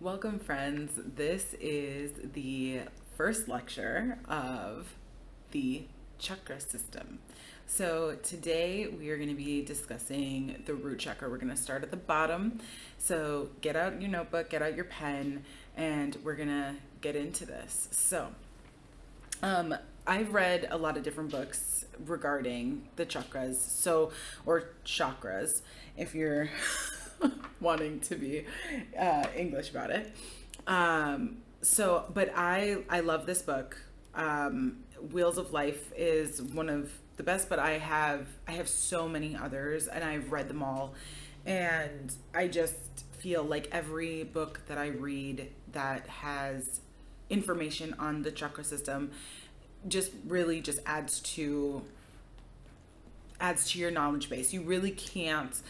Welcome, friends. This is the first lecture of the chakra system. So today we are going to be discussing the root chakra. We're going to start at the bottom. So get out your notebook, get out your pen, and we're going to get into this. I've read a lot of different books regarding the chakras, or chakras, if you're wanting to be English about it. But I love this book. Wheels of Life is one of the best, but I have so many others, and I've read them all, and I just feel like every book that I read that has information on the chakra system just really just adds to your knowledge base. You really can't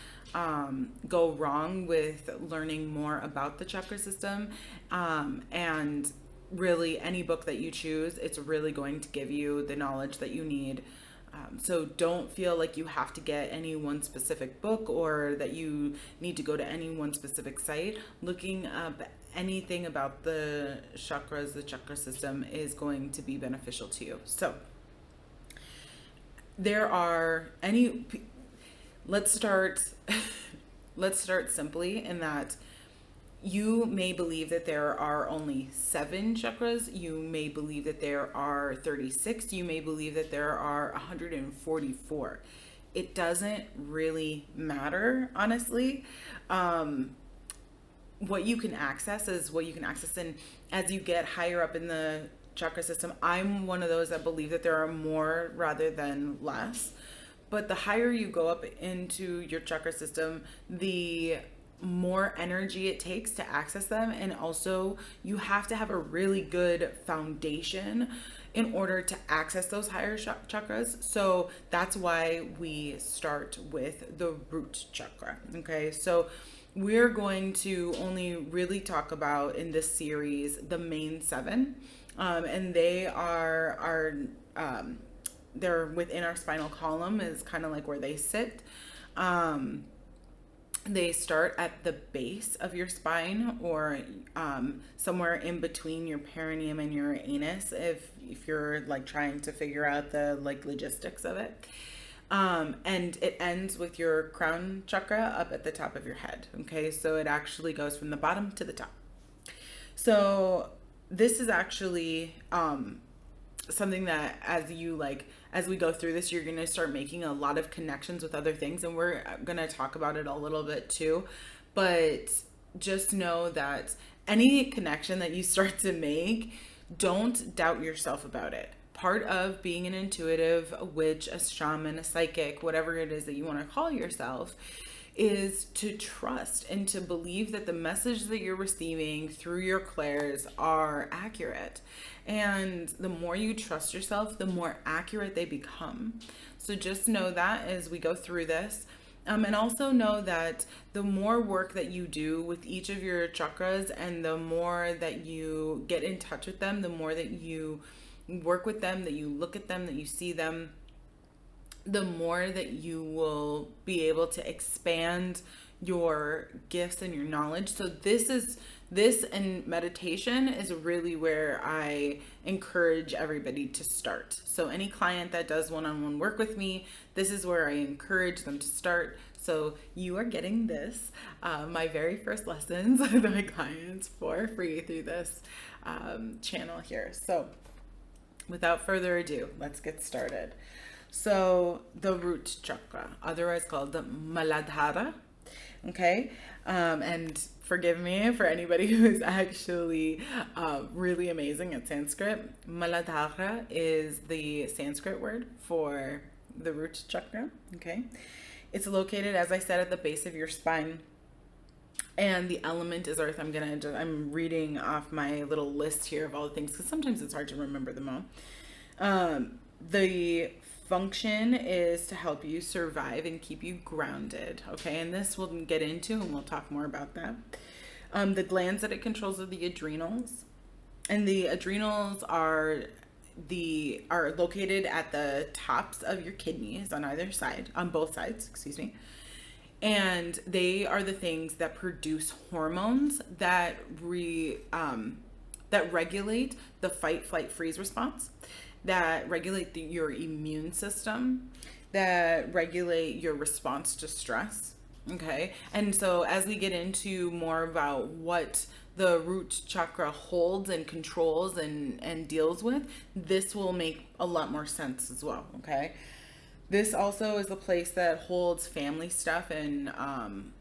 go wrong with learning more about the chakra system, and really any book that you choose, it's really going to give you the knowledge that you need. So don't feel like you have to get any one specific book or that you need to go to any one specific site. Looking up anything about the chakras, the chakra system, is going to be beneficial to you. So let's start simply in that you may believe that there are only 7 chakras. You may believe that there are 36. You may believe that there are 144. It doesn't really matter, honestly. What you can access is what you can access. And as you get higher up in the chakra system, I'm one of those that believe that there are more rather than less. But the higher you go up into your chakra system, the more energy it takes to access them. And also you have to have a really good foundation in order to access those higher chakras. So that's why we start with the root chakra. Okay, so we're going to only really talk about in this series the main 7, and they are they're within our spinal column, is kind of like where they sit. They start at the base of your spine, or somewhere in between your perineum and your anus, if you're like trying to figure out the logistics of it. And it ends with your crown chakra up at the top of your head. Okay, so it actually goes from the bottom to the top. So this is actually something that as we go through this, you're going to start making a lot of connections with other things, and we're going to talk about it a little bit too. But just know that any connection that you start to make, don't doubt yourself about it. Part of being an intuitive, a witch, a shaman, a psychic, whatever it is that you want to call yourself, is to trust and to believe that the message that you're receiving through your clairs are accurate. And the more you trust yourself, the more accurate they become. So just know that as we go through this. And also know that the more work that you do with each of your chakras, and the more that you get in touch with them, the more that you work with them, that you look at them, that you see them, the more that you will be able to expand your gifts and your knowledge. So this and meditation is really where I encourage everybody to start. So any client that does one-on-one work with me, this is where I encourage them to start. So you are getting this, my very first lessons with my clients for free through this channel here. So without further ado, let's get started. So the root chakra, otherwise called the Muladhara, okay? And forgive me for anybody who is actually really amazing at Sanskrit. Muladhara is the Sanskrit word for the root chakra, okay? It's located, as I said, at the base of your spine. And the element is earth. I'm reading off my little list here of all the things, because sometimes it's hard to remember them all. The function is to help you survive and keep you grounded. Okay, and this we'll get into, and we'll talk more about that. The glands that it controls are the adrenals, and the adrenals are located at the tops of your kidneys on both sides, excuse me. And they are the things that produce hormones that that regulate the fight, flight, freeze response, that regulate your immune system, that regulate your response to stress. Okay. And so as we get into more about what the root chakra holds and controls and deals with, this will make a lot more sense as well. Okay. This also is a place that holds family stuff and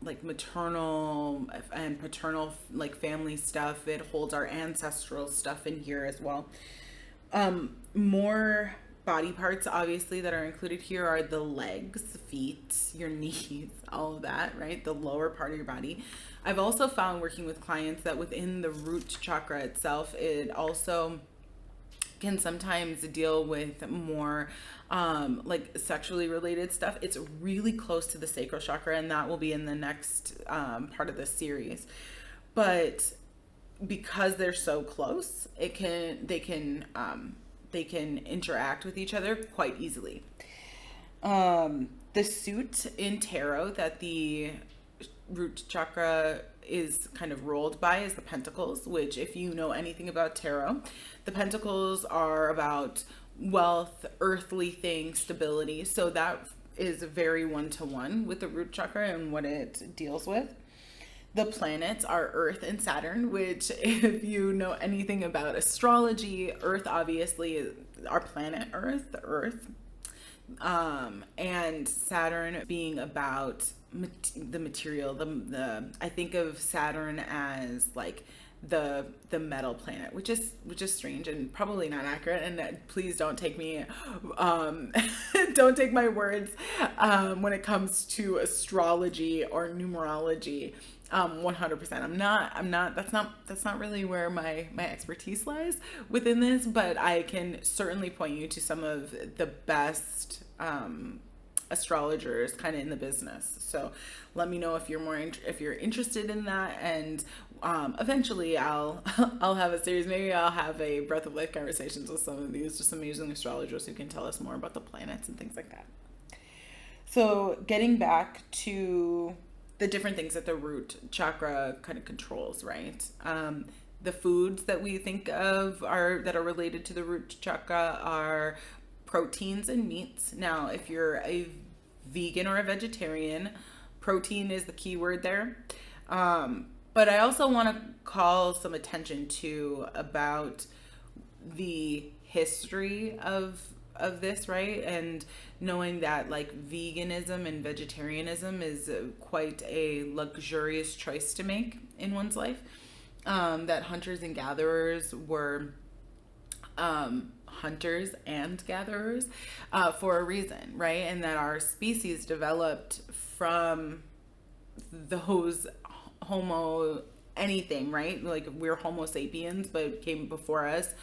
like maternal and paternal like family stuff. It holds our ancestral stuff in here as well. More body parts obviously that are included here are the legs, feet, your knees, all of that, right? The lower part of your body. I've also found working with clients that within the root chakra itself, it also can sometimes deal with more like sexually related stuff. It's really close to the sacral chakra, and that will be in the next part of the series. But because they're so close, they can interact with each other quite easily. The suit in tarot that the root chakra is kind of rolled by is the pentacles, which if you know anything about tarot, the pentacles are about wealth, earthly things, stability. So that is very one-to-one with the root chakra and what it deals with. The planets are Earth and Saturn, which if you know anything about astrology, Earth obviously is our planet Earth, the Earth. And Saturn being about the material, I think of Saturn as like the metal planet, which is strange and probably not accurate. And please don't take me, don't take my words when it comes to astrology or numerology. 100%. I'm not, that's not really where my expertise lies within this, but I can certainly point you to some of the best, astrologers kind of in the business. So let me know if you're if you're interested in that. And, eventually I'll have a series. Maybe I'll have a breath of life conversations with some of these just amazing astrologers who can tell us more about the planets and things like that. So getting back to the different things that the root chakra kind of controls, right? The foods that we think of that are related to the root chakra are proteins and meats. Now, if you're a vegan or a vegetarian, protein is the key word there. But I also want to call some attention to about the history of this, right? And knowing that like veganism and vegetarianism is quite a luxurious choice to make in one's life. That hunters and gatherers were hunters and gatherers for a reason, right? And that our species developed from those Homo anything, right? Like we're Homo sapiens, but came before us,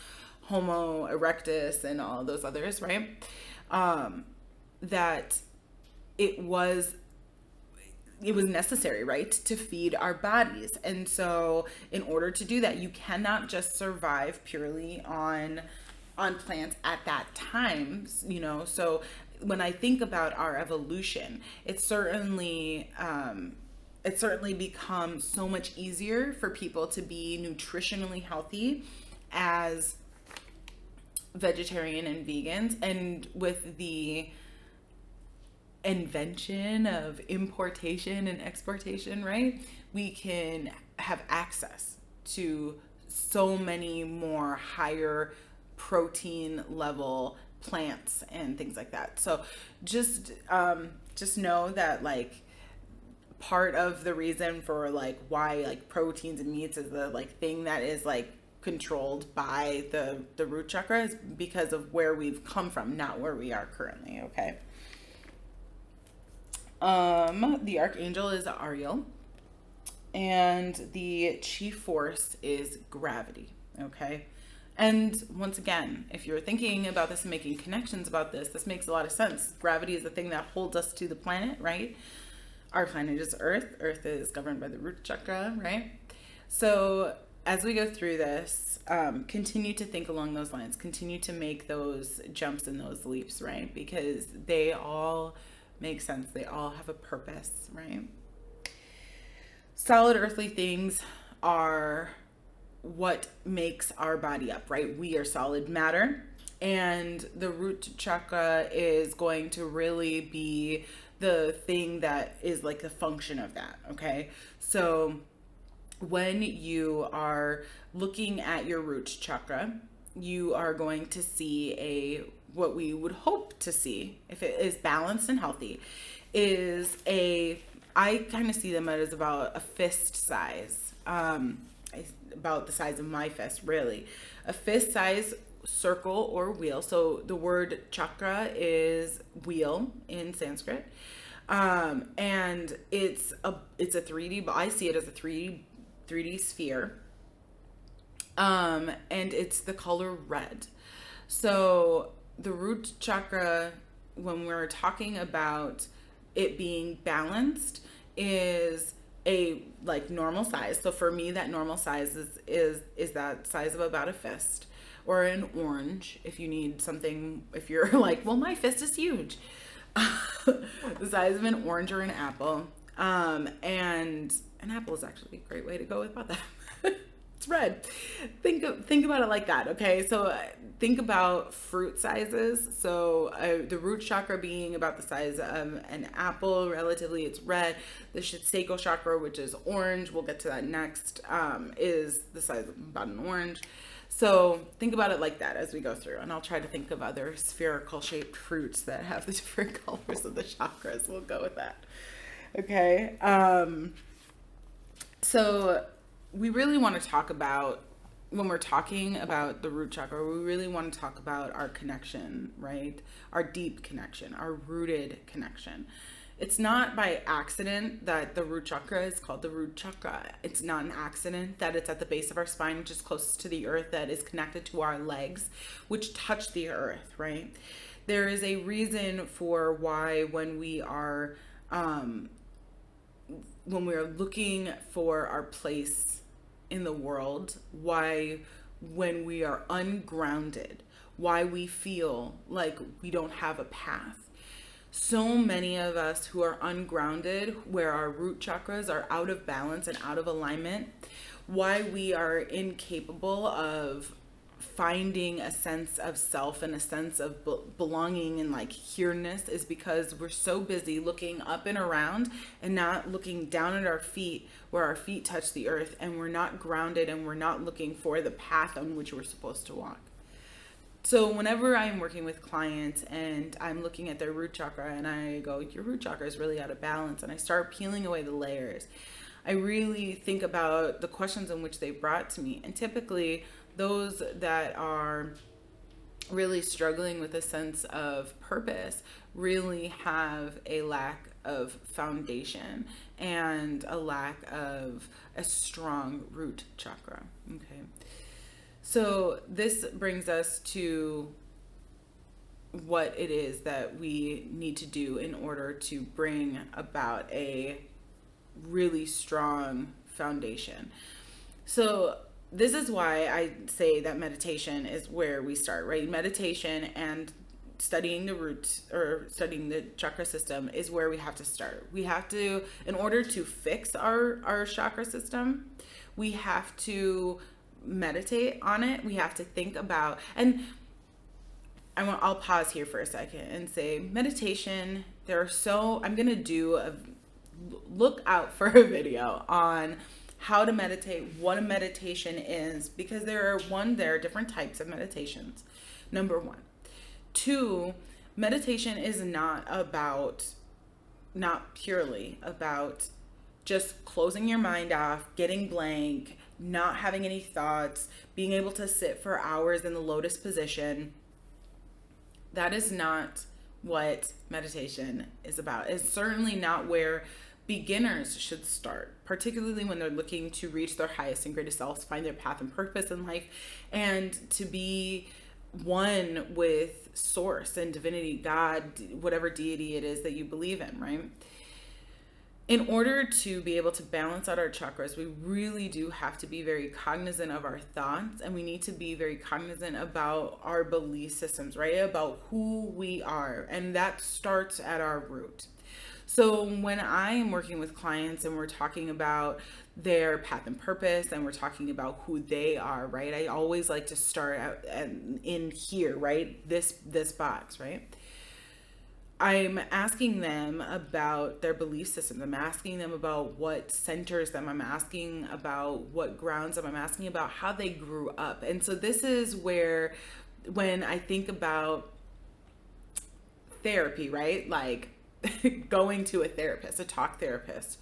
Homo erectus and all those others, right? That it was necessary, right, to feed our bodies. And so in order to do that, you cannot just survive purely on plants at that time, you know. So when I think about our evolution, it's certainly become so much easier for people to be nutritionally healthy as vegetarian and vegans. And with the invention of importation and exportation, right, we can have access to so many more higher protein level plants and things like that. So just know that like part of the reason for like why like proteins and meats is the like thing that is like controlled by the root chakra is because of where we've come from, not where we are currently. Okay. The Archangel is Ariel, and the chief force is gravity. Okay. And once again, if you're thinking about this and making connections about this, this makes a lot of sense. Gravity is the thing that holds us to the planet, right? Our planet is Earth. Earth is governed by the root chakra, right? So as we go through this, continue to think along those lines. Continue to make those jumps and those leaps, right? Because they all make sense. They all have a purpose, right? Solid earthly things are what makes our body up, right? We are solid matter. And the root chakra is going to really be the thing that is like the function of that, okay? So when you are looking at your root chakra, you are going to see what we would hope to see, if it is balanced and healthy, is I kind of see them as about a fist size, about the size of my fist, really. A fist size circle or wheel. So the word chakra is wheel in Sanskrit. And it's a 3D, but I see it as a 3D sphere. And it's the color red. So the root chakra, when we're talking about it being balanced, is a like normal size. So for me, that normal size is that size of about a fist, or an orange if you need something, if you're like, well, my fist is huge. The size of an orange or an apple. And an apple is actually a great way to go about that. It's red. Think about it like that, okay? So think about fruit sizes. So the root chakra being about the size of an apple, relatively, it's red. The sacral chakra, which is orange, we'll get to that next, is the size of about an orange. So think about it like that as we go through, and I'll try to think of other spherical shaped fruits that have the different colors of the chakras. We'll go with that. Okay. So we really want to talk about, when we're talking about the root chakra, we really want to talk about our connection, right? Our deep connection, our rooted connection. It's not by accident that the root chakra is called the root chakra. It's not an accident that it's at the base of our spine, which is closest to the earth, that is connected to our legs, which touch the earth, right? There is a reason for why when we are looking for our place in the world, why when we are ungrounded, why we feel like we don't have a path. So many of us who are ungrounded, where our root chakras are out of balance and out of alignment, why we are incapable of finding a sense of self and a sense of belonging and like here-ness, is because we're so busy looking up and around and not looking down at our feet where our feet touch the earth, and we're not grounded and we're not looking for the path on which we're supposed to walk. So whenever I'm working with clients and I'm looking at their root chakra and I go, your root chakra is really out of balance, and I start peeling away the layers, I really think about the questions in which they brought to me. And typically those that are really struggling with a sense of purpose really have a lack of foundation and a lack of a strong root chakra. Okay. So this brings us to what it is that we need to do in order to bring about a really strong foundation. So this is why I say that meditation is where we start, right? Meditation and studying the roots, or studying the chakra system, is where we have to start. We have to, in order to fix our chakra system, we have to meditate on it. We have to think about, and I'll pause here for a second and say, meditation, I'm going to do look out for a video on how to meditate, what a meditation is, because there are different types of meditations. Number one. Two, meditation is not purely about just closing your mind off, getting blank, not having any thoughts, being able to sit for hours in the lotus position. That is not what meditation is about. It's certainly not where beginners should start, particularly when they're looking to reach their highest and greatest selves, find their path and purpose in life, and to be one with source and divinity, God, whatever deity it is that you believe in, right? in order to be able to balance out our chakras, we really do have to be very cognizant of our thoughts, and we need to be very cognizant about our belief systems, right? About who we are. And that starts at our root. So when I am working with clients and we're talking about their path and purpose and we're talking about who they are, right? I always like to start out in here, right? This box, right? I'm asking them about their belief systems. I'm asking them about what centers them. I'm asking about what grounds them. I'm asking about how they grew up. And so this is where, when I think about therapy, right? Like going to a therapist, a talk therapist,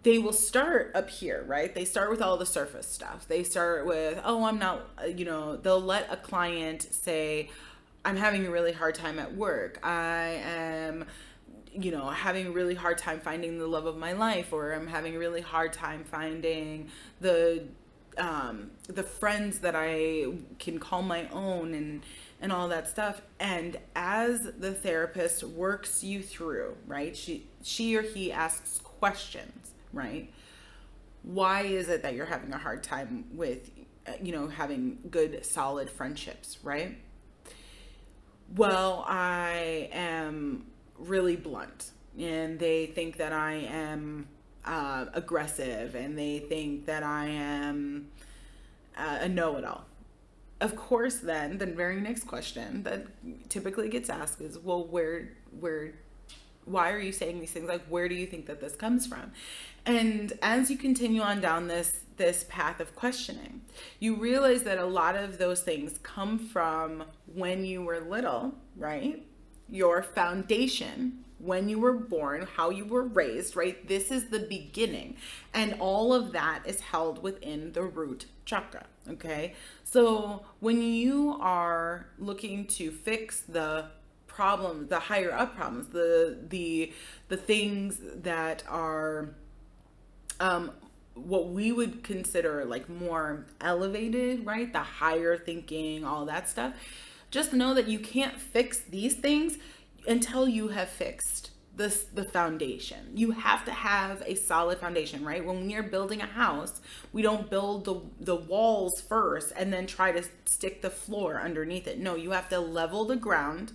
they will start up here, right? They start with all the surface stuff. They start with, oh, I'm not, they'll let a client say, I'm having a really hard time at work. I am, having a really hard time finding the love of my life, or I'm having a really hard time finding the friends that I can call my own, and all that stuff. And as the therapist works you through, right? She or he asks questions, right? Why is it that you're having a hard time with, having good, solid friendships, right? Well, I am really blunt, and they think that I am aggressive, and they think that I am a know-it-all. Of course, then the very next question that typically gets asked is, well, why are you saying these things? Like, where do you think that this comes from? And as you continue on down this path of questioning, you realize that a lot of those things come from when you were little, right? Your foundation, when you were born, how you were raised, right? This is the beginning. And all of that is held within the root chakra, okay? So when you are looking to fix the problems, the higher up problems, the things that are what we would consider like more elevated, right? The higher thinking, all that stuff. Just know that you can't fix these things until you have fixed the foundation. You have to have a solid foundation, right? When we are building a house, we don't build the walls first and then try to stick the floor underneath it. No, you have to level the ground,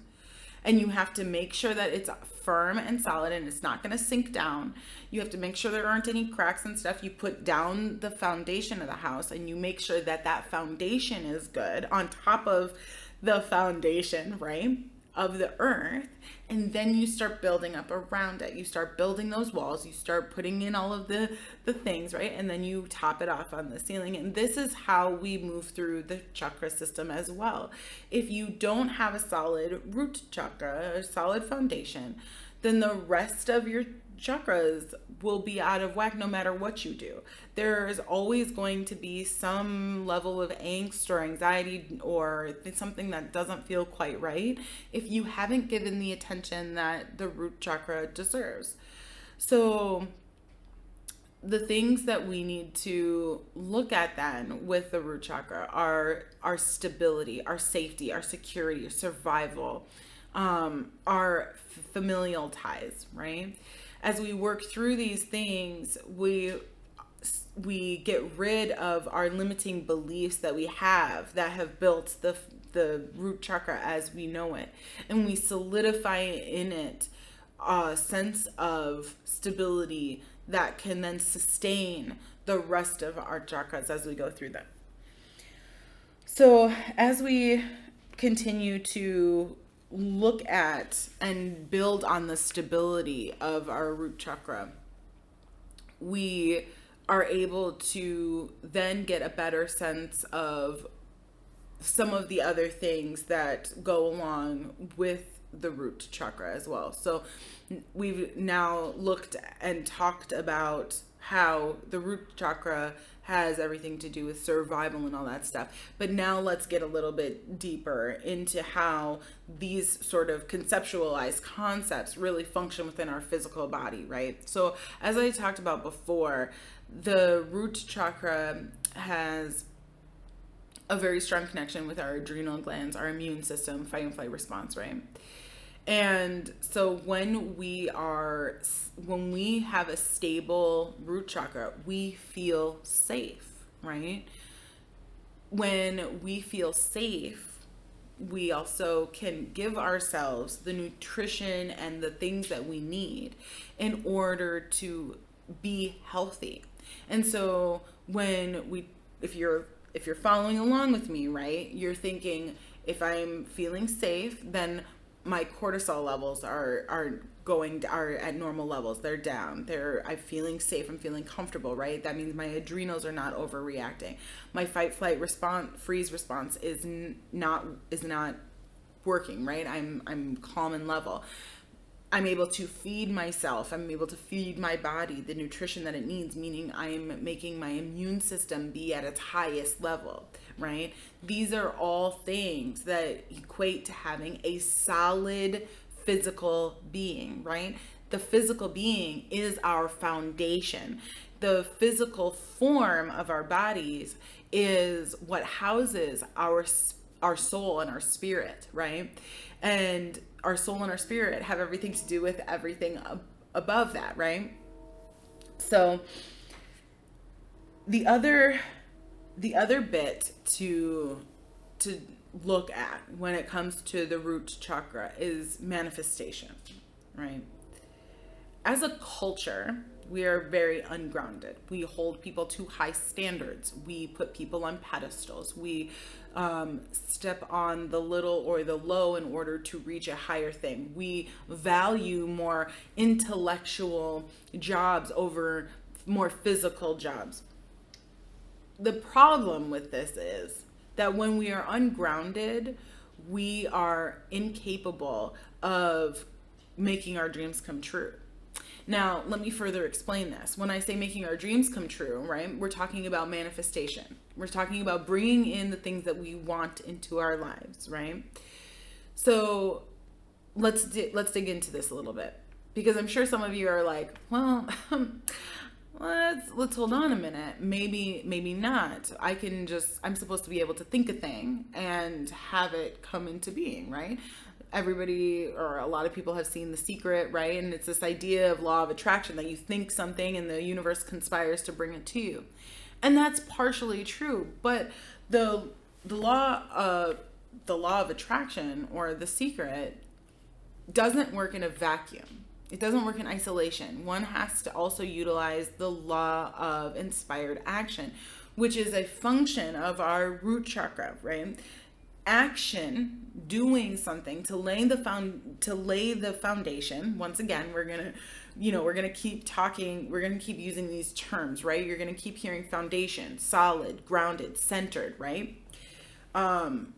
and you have to make sure that it's firm and solid and it's not going to sink down. You have to make sure there aren't any cracks and stuff. You put down the foundation of the house, and you make sure that that foundation is good on top of the foundation, right, of the earth. And then you start building up around it. You start building those walls. You start putting in all of the things, right? And then you top it off on the ceiling. And this is how we move through the chakra system as well. If you don't have a solid root chakra, a solid foundation, then the rest of your chakras will be out of whack no matter what you do. There's always going to be some level of angst or anxiety or something that doesn't feel quite right if you haven't given the attention that the root chakra deserves. So the things that we need to look at then with the root chakra are our stability, our safety, our security, our survival, our familial ties, right? As we work through these things, we get rid of our limiting beliefs that we have that have built the root chakra as we know it, and we solidify in it a sense of stability that can then sustain the rest of our chakras as we go through them. So as we continue to look at and build on the stability of our root chakra, we are able to then get a better sense of some of the other things that go along with the root chakra as well. So we've now looked and talked about how the root chakra has everything to do with survival and all that stuff. But now let's get a little bit deeper into how these sort of conceptualized concepts really function within our physical body, right? So as I talked about before, the root chakra has a very strong connection with our adrenal glands, our immune system, fight and flight response, right? And so when we have a stable root chakra, we feel safe, right? When we feel safe, we also can give ourselves the nutrition and the things that we need in order to be healthy. And so if you're following along with me, right, you're thinking, if I'm feeling safe, then my cortisol levels are at normal levels. They're down. I'm feeling safe. I'm feeling comfortable, right? That means my adrenals are not overreacting. My fight, flight, freeze response is not working, right? I'm calm and level. I'm able to feed myself. I'm able to feed my body the nutrition that it needs, meaning I'm making my immune system be at its highest level, right? These are all things that equate to having a solid physical being, right? The physical being is our foundation. The physical form of our bodies is what houses our soul and our spirit, right? And our soul and our spirit have everything to do with everything above that, right? So the other bit to look at when it comes to the root chakra is manifestation, right? As a culture, we are very ungrounded. We hold people to high standards. We put people on pedestals. We step on the little or the low in order to reach a higher thing. We value more intellectual jobs over more physical jobs. The problem with this is that when we are ungrounded, we are incapable of making our dreams come true. Now, let me further explain this. When I say making our dreams come true, right, we're talking about manifestation. We're talking about bringing in the things that we want into our lives, right? So let's dig into this a little bit, because I'm sure some of you are like, well, let's hold on a minute. Maybe not. I'm supposed to be able to think a thing and have it come into being, right? Everybody, or a lot of people, have seen The Secret, right? And it's this idea of law of attraction, that you think something and the universe conspires to bring it to you. And that's partially true, but the law of attraction, or The Secret, doesn't work in a vacuum. It doesn't work in isolation. One has to also utilize the law of inspired action, which is a function of our root chakra, right? Action, doing something to lay the foundation. Once again, we're gonna keep talking, we're gonna keep using these terms, right? You're gonna keep hearing foundation, solid, grounded, centered, right?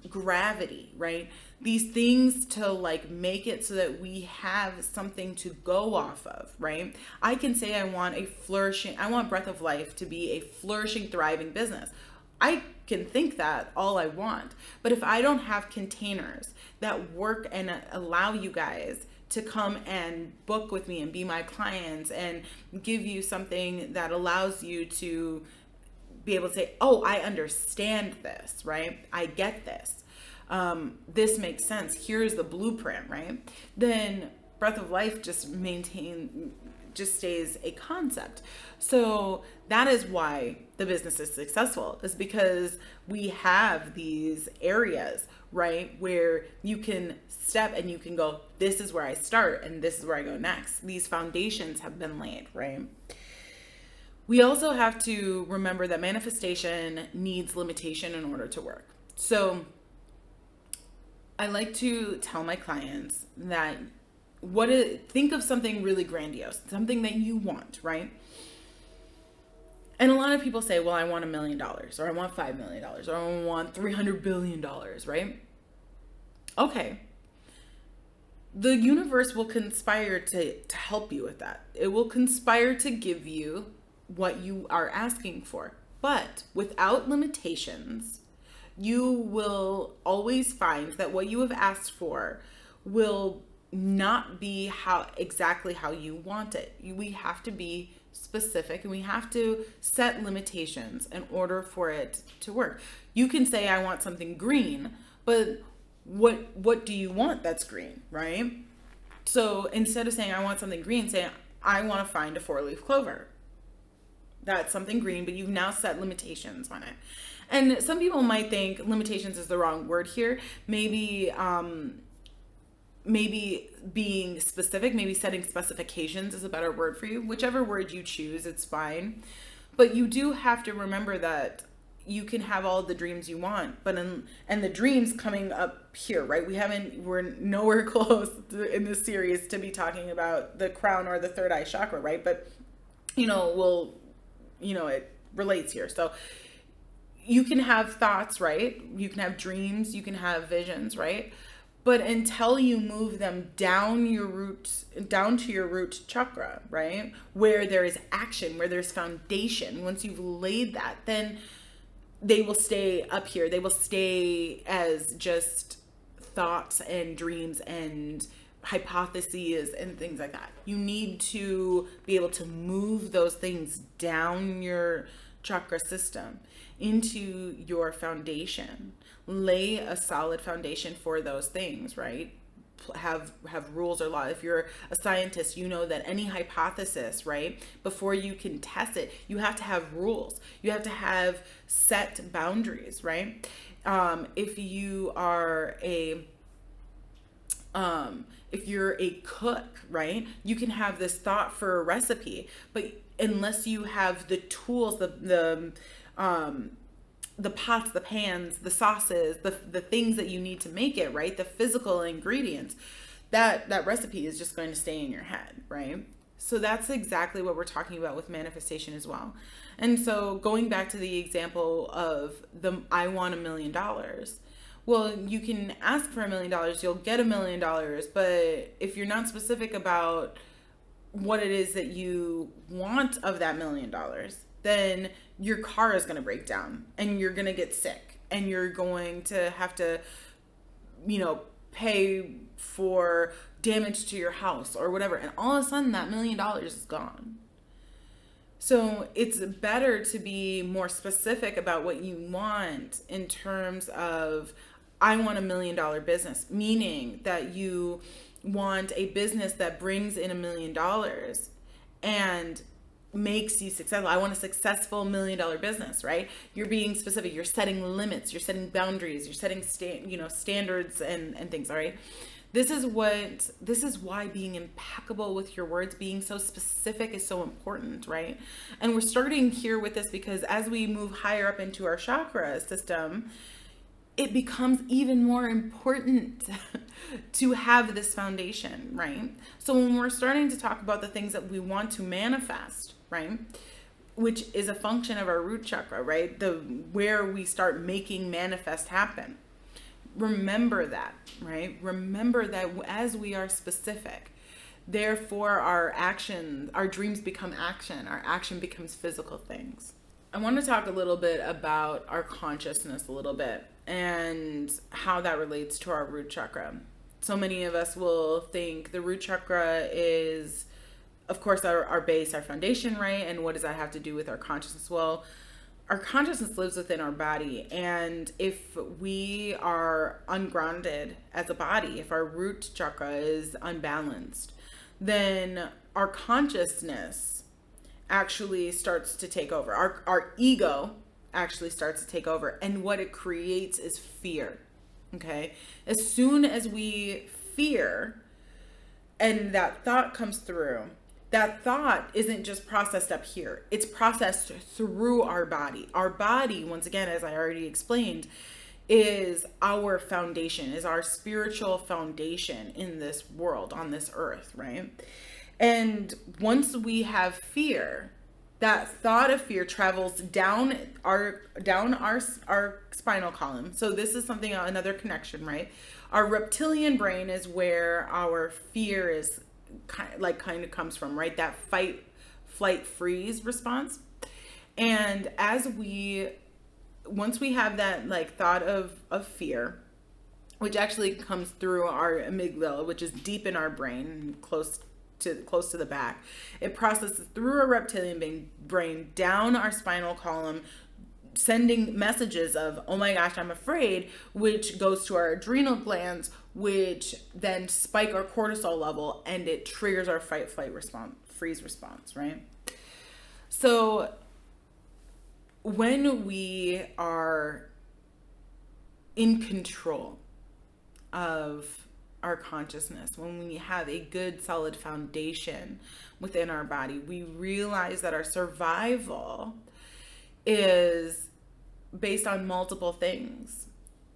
Gravity, right? These things to make it so that we have something to go off of, right? I can say I want Breath of Life to be a flourishing, thriving business. I can think that all I want, but if I don't have containers that work and allow you guys to come and book with me and be my clients and give you something that allows you to be able to say, oh, I understand this, right? I get this. This makes sense. Here's the blueprint, right? Then Breath of Life just stays a concept. So that is why the business is successful, is because we have these areas, right, where you can step and you can go, this is where I start and this is where I go next. These foundations have been laid, right? We also have to remember that manifestation needs limitation in order to work. So I like to tell my clients that think of something really grandiose, something that you want, right? And a lot of people say, well, I want $1 million, or I want $5 million, or I want $300 billion, right? Okay. The universe will conspire to help you with that. It will conspire to give you what you are asking for. But without limitations, you will always find that what you have asked for will not be exactly how you want it. We have to be specific, and we have to set limitations in order for it to work. You can say, I want something green, but what do you want that's green, right? So instead of saying, I want something green, say, I want to find a 4-leaf clover. That's something green, but you've now set limitations on it. And some people might think limitations is the wrong word here. Maybe being specific, maybe setting specifications is a better word for you. Whichever word you choose, it's fine. But you do have to remember that you can have all the dreams you want, but and the dreams coming up here, right? We're nowhere close in this series to be talking about the crown or the third eye chakra, right? But it relates here. So you can have thoughts, right? You can have dreams, you can have visions, right? But until you move them down to your root chakra, right? Where there is action, where there's foundation, once you've laid that, then they will stay up here. They will stay as just thoughts and dreams and hypotheses and things like that. You need to be able to move those things down your chakra system into your foundation. Lay a solid foundation for those things, right? Have rules or law. If you're a scientist, you know that any hypothesis, right, before you can test it, you have to have rules. You have to have set boundaries, right? If you're a cook, right, you can have this thought for a recipe, but unless you have the tools, the pots, the pans, the sauces, the things that you need to make it, right? The physical ingredients, that recipe is just going to stay in your head, right? So that's exactly what we're talking about with manifestation as well. And so going back to the example of I want $1 million. Well, you can ask for $1 million, you'll get $1 million, but if you're not specific about what it is that you want of that $1 million, then your car is going to break down and you're going to get sick and you're going to have to, pay for damage to your house or whatever. And all of a sudden that $1 million is gone. So it's better to be more specific about what you want in terms of, I want $1 million business, meaning that you want a business that brings in $1 million and makes you successful. I want a successful $1 million business, right? You're being specific. You're setting limits. You're setting boundaries. You're setting standards and things. All right. This is why being impeccable with your words, being so specific is so important, right? And we're starting here with this because as we move higher up into our chakra system, it becomes even more important to have this foundation, right? So when we're starting to talk about the things that we want to manifest, right, which is a function of our root chakra, right, where we start making manifest happen. Remember that, right? Remember that as we are specific, therefore our dreams become action, our action becomes physical things. I want to talk a little bit about our consciousness a little bit and how that relates to our root chakra. So many of us will think the root chakra is, of course, our base, our foundation, right? And what does that have to do with our consciousness? Well, our consciousness lives within our body. And if we are ungrounded as a body, if our root chakra is unbalanced, then our consciousness actually starts to take over. Our ego actually starts to take over. And what it creates is fear. Okay? As soon as we fear and that thought comes through, that thought isn't just processed up here. It's processed through our body. Our body, once again, as I already explained, is our foundation, is our spiritual foundation in this world, on this earth, right? And once we have fear, that thought of fear travels down our spinal column. So this is another connection, right? Our reptilian brain is where our fear is kind of comes from, right? That fight, flight, freeze response. And once we have that thought of fear, which actually comes through our amygdala, which is deep in our brain, close to the back, it processes through our reptilian brain down our spinal column, sending messages of, oh my gosh, I'm afraid, which goes to our adrenal glands, which then spike our cortisol level, and it triggers our fight, flight response, freeze response, right? So when we are in control of our consciousness, when we have a good solid foundation within our body, we realize that our survival is based on multiple things.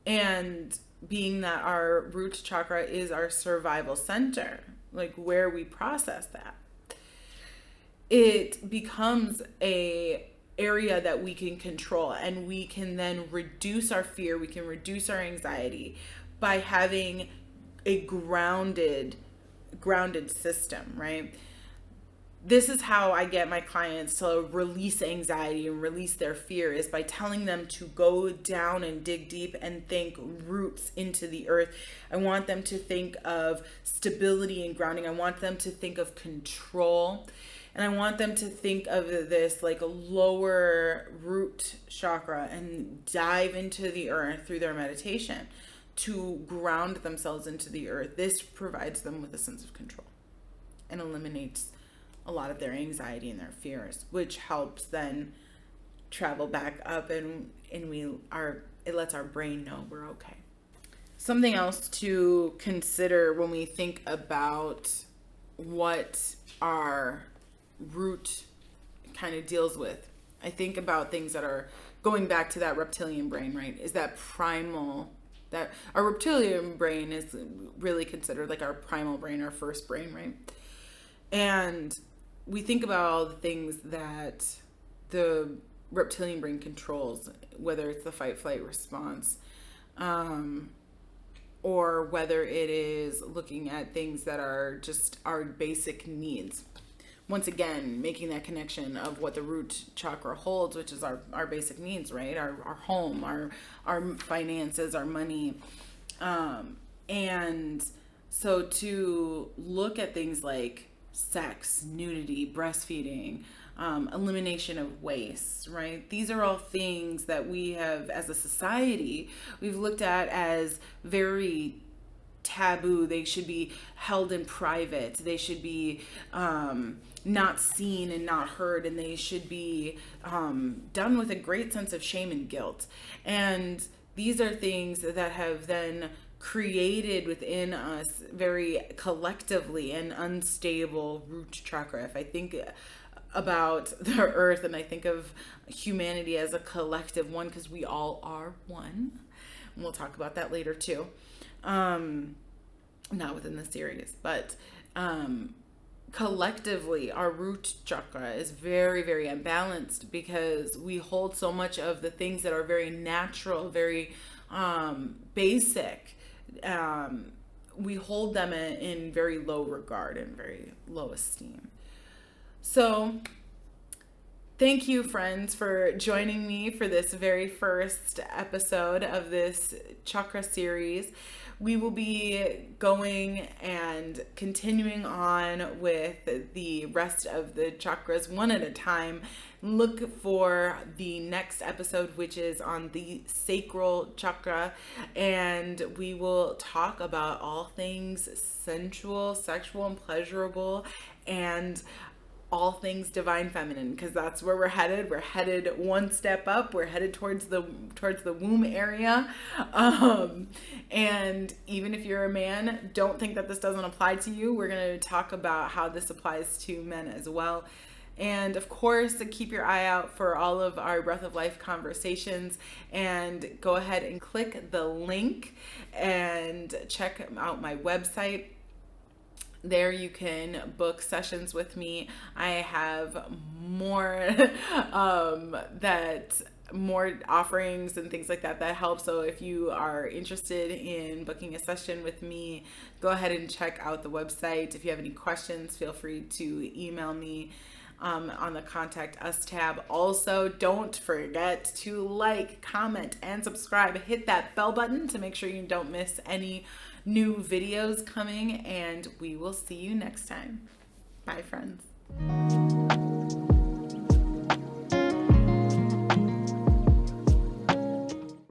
And being that our root chakra is our survival center, like where we process that, it becomes a area that we can control, and we can then reduce our fear, we can reduce our anxiety by having a grounded system, right? This is how I get my clients to release anxiety and release their fear, is by telling them to go down and dig deep and think roots into the earth. I want them to think of stability and grounding. I want them to think of control. And I want them to think of this like a lower root chakra and dive into the earth through their meditation to ground themselves into the earth. This provides them with a sense of control and eliminates a lot of their anxiety and their fears, which helps then travel back up, and it lets our brain know we're okay. Something else to consider when we think about what our root kind of deals with, I think about things that are going back to that reptilian brain, right? Is that primal, that our reptilian brain is really considered like our primal brain, our first brain, right? And we think about all the things that the reptilian brain controls, whether it's the fight flight response, or whether it is looking at things that are just our basic needs. Once again, making that connection of what the root chakra holds, which is our basic needs, right? Our home, our finances, our money. And so to look at things like sex, nudity, breastfeeding, elimination of waste, right? These are all things that we have, as a society, we've looked at as very taboo. They should be held in private. They should be not seen and not heard, and they should be done with a great sense of shame and guilt. And these are things that have then created within us very collectively an unstable root chakra. If I think about the earth and I think of humanity as a collective one, because we all are one, and we'll talk about that later too, not within the series, but collectively our root chakra is very, very imbalanced, because we hold so much of the things that are very natural, very basic. We hold them in very low regard and very low esteem. So thank you, friends, for joining me for this very first episode of this chakra series. We will be going and continuing on with the rest of the chakras one at a time. Look for the next episode, which is on the sacral chakra, and we will talk about all things sensual, sexual, and pleasurable, and all things divine feminine, because that's where we're headed. We're headed one step up. We're headed towards the womb area. And even if you're a man, don't think that this doesn't apply to you. We're going to talk about how this applies to men as well. And of course, keep your eye out for all of our Breath of Life conversations, and go ahead and click the link and check out my website. There you can book sessions with me. I have more more offerings and things like that help. So if you are interested in booking a session with me, go ahead and check out the website. If you have any questions, feel free to email me on the Contact Us tab. Also, don't forget to like, comment, and subscribe. Hit that bell button to make sure you don't miss any new videos coming, and we will see you next time. Bye, friends.